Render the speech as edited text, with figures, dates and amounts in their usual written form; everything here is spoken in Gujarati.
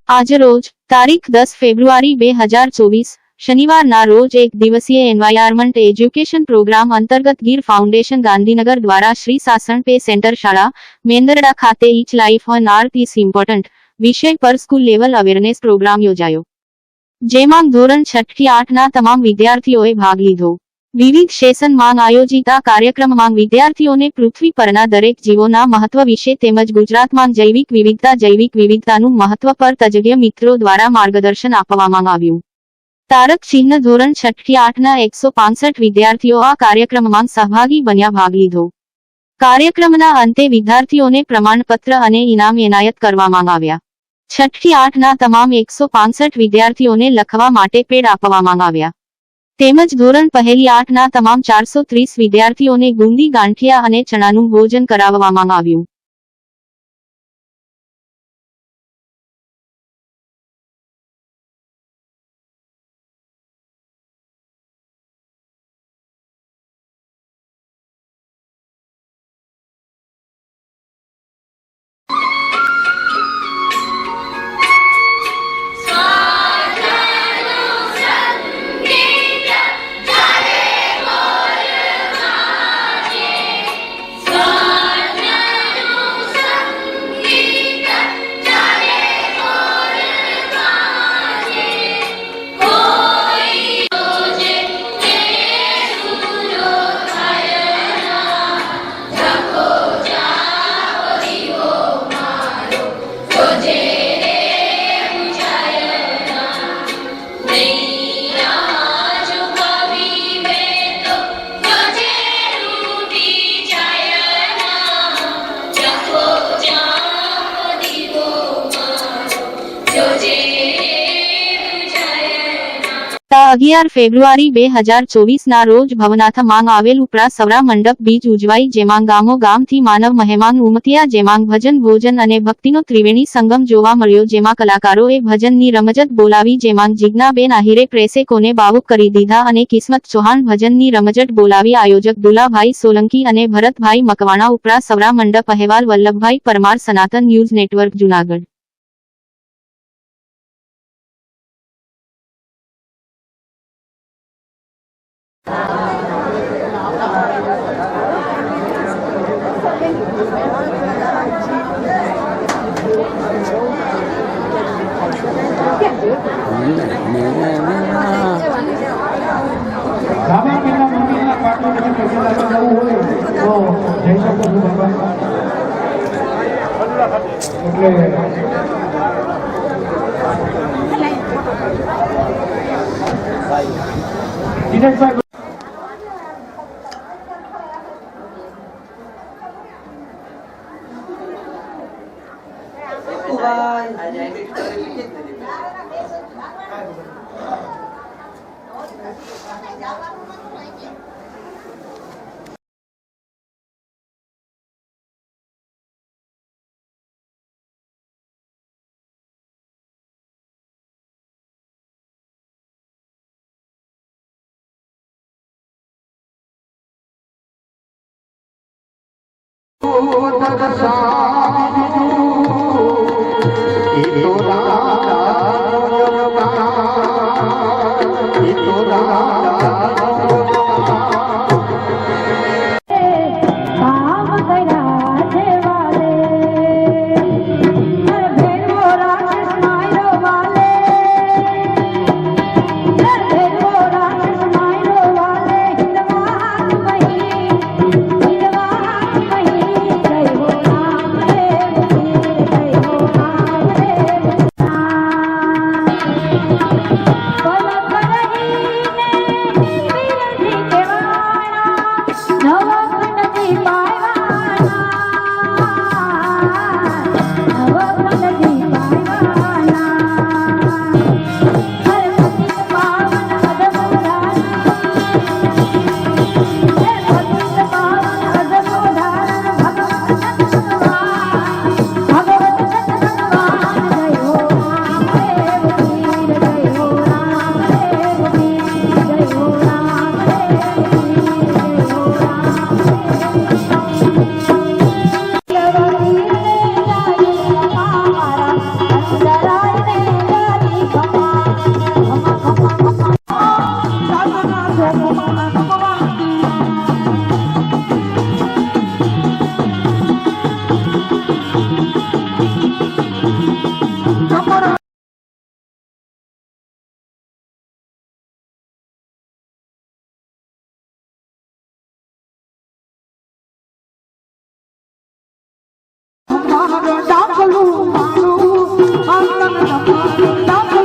આજરોજ તારીખ 10 ફેબ્રુઆરી 2024 શનિવારના રોજ એક દિવસીય એન્વાયરમેન્ટ એજ્યુકેશન પ્રોગ્રામ અંતર્ગત ગીર ફાઉન્ડેશન ગાંધીનગર દ્વારા શ્રી સાસણ પે સેન્ટર શાળા મેંદરડા ખાતે each life on earth is important વિષય પર સ્કૂલ લેવલ અવેરનેસ પ્રોગ્રામ યોજાયો, જેમાં ધોરણ 6 થી 8 ના તમામ વિદ્યાર્થીઓએ ભાગ લીધો। વિવિધ સેશનમાં આયોજિત આ કાર્યક્રમમાં વિદ્યાર્થીઓને પૃથ્વી પરના દરેક જીવોના મહત્વ વિશે તેમજ ગુજરાતમાં જૈવિક વિવિધતાનું મહત્વ પર તજજ્ઞ મિત્રો દ્વારા માર્ગદર્શન આપવામાં આવ્યું। તારક ચિહ્ન ધોરણ 6 થી 8 ના 165 વિદ્યાર્થીઓ આ કાર્યક્રમમાં સહભાગી બન્યા ભાગ લીધો। કાર્યક્રમના અંતે વિદ્યાર્થીઓને પ્રમાણપત્ર અને ઇનામ એનાયત કરવામાં આવ્યા। 6 થી 8 ના તમામ 165 વિદ્યાર્થીઓને લખવા માટે પેડ આપવામાં આવ્યા, તેમજ ધોરણ પહેલી 8 ના તમામ 430 વિદ્યાર્થીઓને ગુંદી ગાંઠિયા અને ચણાનું ભોજન કરાવવામાં આવ્યું। તા 11 ફેબ્રુઆરી 2024 ના રોજ ભવનાથમાં આવેલ ઉપરા સવરા મંડપ બીજ ઉજવાઈ, જેમાં ગામો ગામથી માનવ મહેમાન ઉમટ્યા, જેમાં ભજન ભોજન અને ભક્તિનો ત્રિવેણી સંગમ જોવા મળ્યો, જેમાં કલાકારોએ ભજનની રમઝટ બોલાવી, જેમાં જીજ્ઞાબેન આહિરે પ્રેક્ષકોને ભાવુક કરી દીધા અને કિસ્મત ચૌહાણ ભજનની રમઝટ બોલાવી। આયોજક દુલાભાઈ સોલંકી અને ભરતભાઈ મકવાણા, ઉપરા સવરા મંડપ અહેવાલ વલ્લભભાઈ પરમાર, સનાતન ન્યૂઝ નેટવર્ક, જૂનાગઢ। ડાકલું મારું અંતર ડાકલું